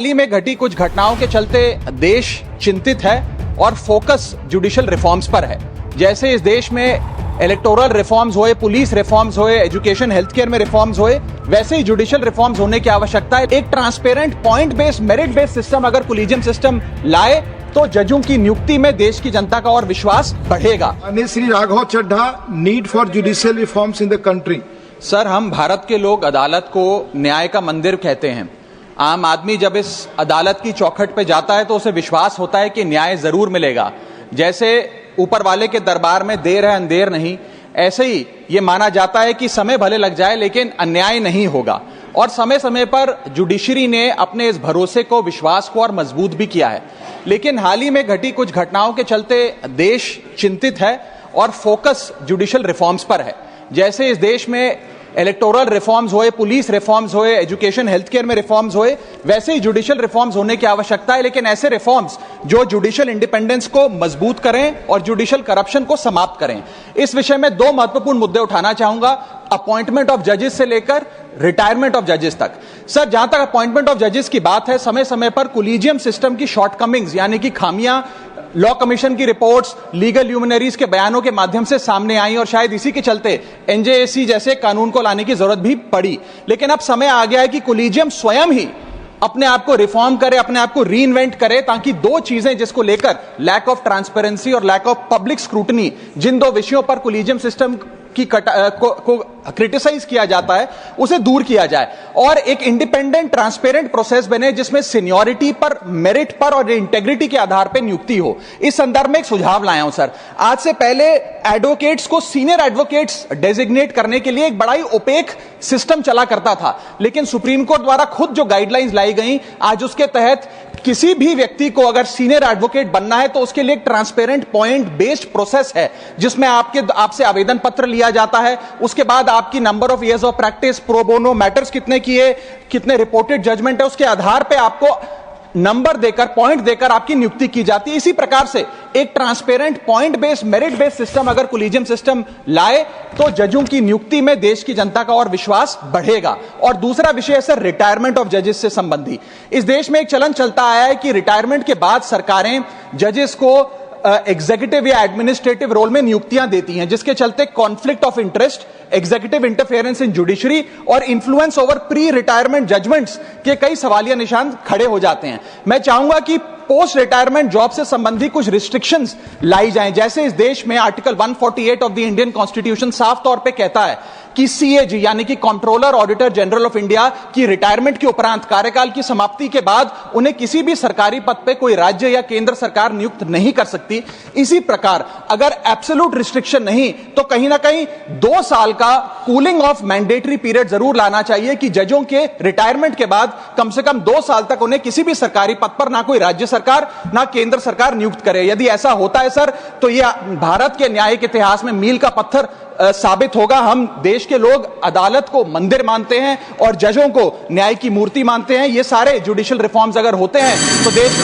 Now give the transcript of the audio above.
हाल ही में घटी कुछ घटनाओं के चलते देश चिंतित है और फोकस जुडिशियल रिफॉर्म्स पर है। जैसे इस देश में इलेक्टोरल रिफॉर्म्स हुए, पुलिस रिफॉर्म्स हुए, एजुकेशन हेल्थ केयर में रिफॉर्म्स हुए, वैसे ही जुडिशियल रिफॉर्म्स होने की आवश्यकता है। एक transparent point based merit based system अगर कोलिजियम सिस्टम लाए तो जजों की नियुक्ति में देश की जनता का और विश्वास बढ़ेगा। Shri Raghav Chadha, need for judicial reforms in the country. Sir, हम भारत के लोग अदालत को न्याय का मंदिर कहते हैं। आम आदमी जब इस अदालत की चौखट पे जाता है तो उसे विश्वास होता है कि न्याय जरूर मिलेगा। जैसे ऊपर वाले के दरबार में देर है अंधेर नहीं, ऐसे ही ये माना जाता है कि समय भले लग जाए लेकिन अन्याय नहीं होगा। और समय समय पर जुडिशरी ने अपने इस भरोसे को, विश्वास को और मजबूत भी किया है। लेकिन हाल ही में घटी कुछ घटनाओं के चलते देश चिंतित है और फोकस जुडिशियल रिफॉर्म्स पर है। जैसे इस देश में इलेक्टोरल रिफॉर्म्स हुए, पुलिस रिफॉर्म्स हुए, एजुकेशन हेल्थ केयर में रिफॉर्म्स हुए, वैसे ही जुडिशियल रिफॉर्म्स होने की आवश्यकता है। लेकिन ऐसे रिफॉर्म्स जो जुडिशियल इंडिपेंडेंस को मजबूत करें और जुडिशियल करप्शन को समाप्त करें। इस विषय में दो महत्वपूर्ण मुद्दे उठाना चाहूंगा, अपॉइंटमेंट ऑफ जजेस से लेकर रिटायरमेंट ऑफ जजेस तक। सर, जहां तक अपॉइंटमेंट ऑफ जजेस की बात है, समय समय पर कोलिजियम सिस्टम की शॉर्टकमिंग्स यानी कि खामियां लॉ कमीशन की रिपोर्ट्स, लीगल ल्यूमिनरीज के बयानों के माध्यम से सामने आई और शायद इसी के चलते एनजेएसी जैसे कानून को लाने की जरूरत भी पड़ी। लेकिन अब समय आ गया है कि कोलिजियम स्वयं ही अपने आप को रिफॉर्म करे, अपने आप को रीइन्वेंट करे, ताकि दो चीजें जिसको लेकर लैक ऑफ ट्रांसपेरेंसी और लैक ऑफ पब्लिक स्क्रूटनी, जिन दो विषयों पर कोलिजियम सिस्टम की को क्रिटिसाइज किया जाता है, उसे दूर किया जाए और एक इंडिपेंडेंट ट्रांसपेरेंट प्रोसेस बने जिसमें सीनियरिटी पर, मेरिट पर और इंटेग्रिटी के आधार पर नियुक्ति हो। इस संदर्भ में एक सुझाव लाया हूं सर। आज से पहले एडवोकेट्स को सीनियर एडवोकेट्स डेजिग्नेट करने के लिए एक बड़ा ही ओपेक सिस्टम चला करता था, लेकिन सुप्रीम कोर्ट द्वारा खुद जो गाइडलाइंस लाई गई, आज उसके तहत किसी भी व्यक्ति को अगर सीनियर एडवोकेट बनना है तो उसके लिए एक ट्रांसपेरेंट पॉइंट बेस्ड प्रोसेस है, जिसमें आपसे आवेदन पत्र लिया जाता है। उसके बाद आपकी number of years of practice, pro bono matters कितने किए, कितने रिपोर्टेड जजमेंट है, उसके आधार पे आपको नंबर देकर, पॉइंट देकर आपकी नियुक्ति की जाती है। इसी प्रकार से एक transparent point based merit based system अगर कोलिजियम सिस्टम लाए तो जजों की नियुक्ति में देश की जनता का और विश्वास बढ़ेगा। और दूसरा विषय है सर, रिटायरमेंट ऑफ जजेस से संबंधी। इस देश में एक चलन चलता आया है कि रिटायरमेंट के बाद सरकारें जजेस को एग्जीक्यूटिव या एडमिनिस्ट्रेटिव रोल में नियुक्तियां देती हैं, जिसके चलते conflict of interest, executive interference in judiciary और influence over pre retirement judgments के कई सवालिया निशान खड़े हो जाते हैं। मैं चाहूंगा कि पोस्ट रिटायरमेंट जॉब से संबंधी कुछ रिस्ट्रिक्शंस लाई जाएं। जैसे इस देश में article 148 of the Indian constitution साफ तौर पे कहता है कि सीएजी यानी कि controller auditor general of India की रिटायरमेंट के उपरांत, कार्यकाल की समाप्ति के बाद उन्हें किसी भी सरकारी पद पे कोई राज्य या केंद्र सरकार नियुक्त नहीं कर सकती। इसी प्रकार अगर एब्सोल्यूट रिस्ट्रिक्शन नहीं तो कहीं ना कहीं 2 साल का कूलिंग ऑफ मैंडेटरी पीरियड जरूर लाना चाहिए कि जजों के रिटायरमेंट के बाद कम से कम 2 साल तक उन्हें किसी भी सरकारी पद पर ना कोई राज्य सरकार ना केंद्र सरकार नियुक्त करे। यदि ऐसा होता है सर तो यह भारत के न्यायिक इतिहास में मील का पत्थर साबित होगा। हम देश के लोग अदालत को मंदिर मानते हैं और जजों को न्याय की मूर्ति मानते हैं। ये सारे जुडिशियल रिफॉर्म्स अगर होते हैं तो देश